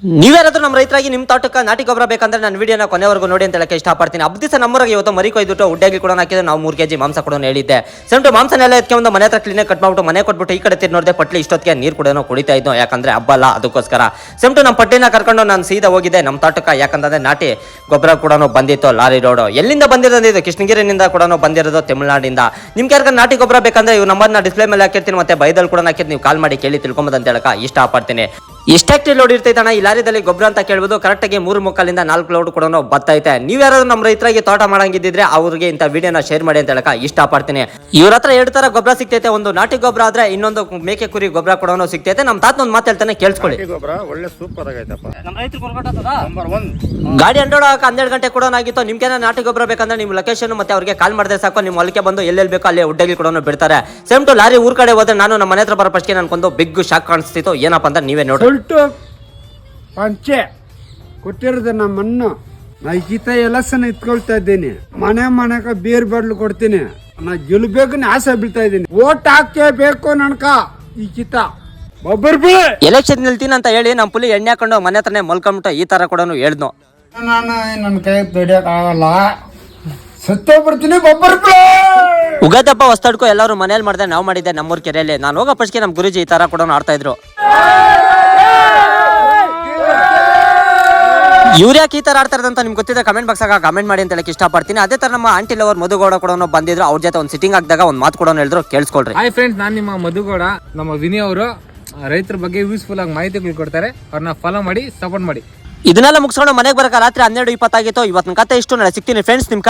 ನೀವ್ಯಾರಾದ್ರೂ ನಮ್ಮ ರೈತರಾಗಿ ನಿಮ್ಮ ತೋಟಕ್ಕೆ ನಾಟಿ ಗೊಬ್ಬರ ಬೇಕಂದ್ರೆ ನನ್ನ ವಿಡಿಯೋನ ಕೊನೆವರೆಗೂ ನೋಡಿ ಅಂತ ಹೇಳಕ್ಕೆ ಇಷ್ಟಪಡ್ತೀನಿ. ಹಬ್ಬ ದಿವಸ ನಮ್ಮೂರಾಗೆ ಇವತ್ತು ಮರಿ ಕೊಯ್ದುಟ್ಟು ಉಡ್ಡಾಗಿ ಕೂಡ ಹಾಕಿದ್ರೆ ನಾವು 3 kg ಮಾಂಸ ಕೊಡೋಣ ಹೇಳಿದ್ದೆ. ಸೆಂಟು ಮಾಂಸನೆಲ್ಲ ಎತ್ಕೊಂಡು ಮನೆ ಹತ್ರ ಕ್ಲೀನಾಗಿ ಕಟ್ ಮಾಡ್ಬಿಟ್ಟು ಮನೆ ಕೊಟ್ಬಿಟ್ಟು ಈ ಕಡೆ ತಿರ್ ನೋಡಿದೆ ಪಟ್ಲಿ ಇಷ್ಟೊತ್ತಿಗೆ ನೀರು ಕೂಡ ಕುಡಿತಾ ಇದ್ದೋ, ಯಾಕಂದ್ರೆ ಹಬ್ಬ ಅಲ್ಲ ಅದಕ್ಕೋಸ್ಕರ. ಸೆಂಟು ನಮ್ಮ ಪಟ್ಟಿನ ಕರ್ಕೊಂಡು ನಾನು ಸೀದಾ ಹೋಗಿದ್ದೆ ನಮ್ಮ ತೋಟಕ್ಕೆ. ಯಾಕಂದ್ರೆ ನಾಟಿ ಗೊಬ್ಬರ ಕೂಡ ಬಂದಿತ್ತು ಲಾರಿ ರೋಡು. ಎಲ್ಲಿಂದ ಬಂದಿರೋದು? ಕೃಷ್ಣಗಿರಿನಿಂದ ಕೂಡ ಬಂದಿರೋದು, ತಮಿಳುನಾಡಿಂದ. ನಿಮ್ಗೆ ಯಾರು ನಾಟಿ ಗೊಬ್ಬರ ಬೇಕಂದ್ರೆ ಇವ್ ನಂಬರ್ನ ಡಿಸ್ಪ್ಲೇ ಮೇಲೆ ಹಾಕಿರ್ತೀನಿ, ಮತ್ತೆ ಬೈದಲ್ಲಿ ಕೂಡ ಹಾಕಿರ್ತೀನಿ. ನೀವು ಕಾಲ್ ಮಾಡಿ ಕೇಳಿ ತಿಳ್ಕೊಂಬೋದು ಅಂತ ಹೇಳಕ ಇಷ್ಟಪಡ್ತೀನಿ. ಎಷ್ಟಾಕ್ಟಿ ಲೋಡ್ ಇರ್ತೈತಣ್ಣ ಈ ಲಾರಿದಲ್ಲಿ ಗೊಬ್ಬರ ಅಂತ ಕೇಳ್ಬೋದು. ಕರೆಕ್ಟಾಗಿ 3 ಮುಕ್ಕಾಲಿಂದ 4 ಲೋಡ್ ಕೂಡ ಬರ್ತೈತೆ. ನೀವು ಯಾರಾದ್ರೂ ನಮ್ಮ ರೈತರಾಗಿ ತೋಟ ಮಾಡಂಗಿದ್ರೆ ಅವ್ರಿಗೆ ಇಂಥ ವಿಡಿಯೋನ ಶೇರ್ ಮಾಡಿ ಅಂತ ಹೇಳಕ ಇಷ್ಟಪಡ್ತೀನಿ. ಇವ್ರ ಹತ್ರ 2 ತರ ಗೊಬ್ಬರ ಸಿಗ್ತೈತೆ. ಒಂದು ನಾಟಿ ಗೊಬ್ಬರ ಆದ್ರೆ ಇನ್ನೊಂದು ಮೇಕೆ ಕುರಿ ಗೊಬ್ಬರ ಕೂಡ ಸಿಗ್ತೈತೆ. ನಮ್ಮ ತಾತ ಒಂದು ಮಾತು ಹೇಳ್ತಾನೆ, ಕೇಳಿಸ್ಕೊಳ್ಳಿ. ಒಳ್ಳೆ ಸೂಪರ್ ಆಗೈತಪ್ಪ. ನಮ್ಮ ರೈತರು ಗಾಡಿ ಅಂಡೋಡ 12 ಗಂಟೆ ಕೂಡ ಆಗಿತ್ತು. ನಿಮ್ಗೆ ನಾಟಿ ಗೊಬ್ಬರ ಬೇಕಂದ್ರೆ ನಿಮ್ಮ ಲೊಕೇಶನ್ ಮತ್ತೆ ಅವ್ರಿಗೆ ಕಾಲ್ ಮಾಡಿದ್ರೆ ಸಾಕು, ನಿಮ್ಮ ಹೊಲಕ್ಕೆ ಬಂದು ಎಲ್ಲೆಲ್ಲಿ ಬೇಕೋ ಅಲ್ಲಿ ಉಡ್ಡಗಿ ಕೂಡ ಬಿಡ್ತಾರೆ. ಸೇಮ್ ಟು ಲಾರಿ ಊರ್ ಕಡೆ ಹೋದ್ರೆ ನಾನು ನಮ್ಮ ಮನೆ ಹತ್ರ ಬರೋ ಫಸ್ಟ್ಗೆ ನನ್ಕೊಂದು ಬಿಗ್ ಶಾಕ್ ಕಾಣಿಸ್ತಿತ್ತು. ಏನಪ್ಪ ಅಂತ ನೀವೇ ನೋಡಿ. ಪಂಚೆ ಕೊಟ್ಟಿರೋದು ನಮ್ಮನ್ನು ನಾ ಈತ ಎಲ್ಲಸನ ಇಟ್ಕೊಳ್ತಾ ಇದ್ದೀನಿ. ಮನೆಗೆ ಬೀರ್ ಬಾಟ್ಲು ಕೊಡ್ತೀನಿ. ನಾ ಗೆಲ್ಬೇಕು ಆಸೆ ಬೀಳ್ತಾ ಇದ್ದೀನಿ. ಓಟ್ ಹಾಕಬೇಕು ನನ್ಕ ಈ ಚಿತ್ತ ಎಲೆಕ್ಷನ್ ನಿಲ್ತೀನಿ ಅಂತ ಹೇಳಿ ನಮ್ಮ ಪುಲಿ ಎಣ್ಣೆ ಹಾಕೊಂಡು ಮನೆ ಹತ್ರನೇ ಮಲ್ಕೊಂಬಿಟ್ಟು ಈ ತರ ಕೂಡ ಹೇಳ್ದು. ನಾನು ನನ್ನ ಕೈ ದುಡಿಯಕ್ ಆಗಲ್ಲ, ಸತ್ತೇ ಬರ್ತೀನಿ. ಉಗಾದಪ್ಪ ಹೊಸ್ತಡ್ಕೊ ಎಲ್ಲರೂ ಮನೇಲಿ ಮಾಡಿದೆ, ನಾವು ಮಾಡಿದ್ದೆ ನಮ್ಮೂರ್ ಕೆರೆಯಲ್ಲಿ. ನಾನು ಹೋಗೋ ಫಸ್ಟ್ಗೆ ನಮ್ಮ ಗುರುಜಿ ಈ ತರ ಕೂಡ ಆಡ್ತಾ ಇದ್ರು. ಇವ್ರು ಯಾಕೆ ಈ ತರ ಆಡ್ತಾರೆ ಅಂತ ನಿಮ್ಗೆ ಗೊತ್ತಿದೆ ಕಮೆಂಟ್ ಬಾಕ್ಸ್ ಆಗ ಕಮೆಂಟ್ ಮಾಡಿ ಅಂತ ಹೇಳಕ್ ಇಷ್ಟಪಡ್ತೀನಿ. ಅದೇ ತರ ನಮ್ಮ ಆಂಟಿ ಲವರ್ ಮಧುಗೌಡ ಕೂಡ ಬಂದಿದ್ರು. ಅವ್ರ ಜೊತೆ ಒಂದು ಸಿಟ್ಟಿಂಗ್ ಆಗಿದಾಗ ಒಂದು ಮಾತು ಕೂಡ ಹೇಳಿದ್ರು, ಕೇಳಿಸ್ಕೊಳ್ರಿ. ಹಾಯ್ ಫ್ರೆಂಡ್ಸ್, ನಾನು ನಿಮ್ಮ ಮಧುಗೌಡ. ನಮ್ಮ ವಿನಿ ಅವರು ರೈತರ ಬಗ್ಗೆ ಯೂಸ್ಫುಲ್ ಆಗಿ ಮಾಹಿತಿಗಳು ಕೊಡ್ತಾರೆ. ಅವ್ರನ್ನ ಫಾಲೋ ಮಾಡಿ, ಸಪೋರ್ಟ್ ಮಾಡಿ. ಇದನ್ನೆಲ್ಲ ಮುಗಿಸ್ಕೊಂಡು ಮನೆಗೆ ಬರಕ ರಾತ್ರಿ 12:20 ಆಗಿತ್ತು. ಇವತ್ತಿನ ಕತೆ ಇಷ್ಟು. ನಾಳೆ ಸಿಗ್ತೀನಿ ಫ್ರೆಂಡ್ಸ್ ನಿಮ್ಕ.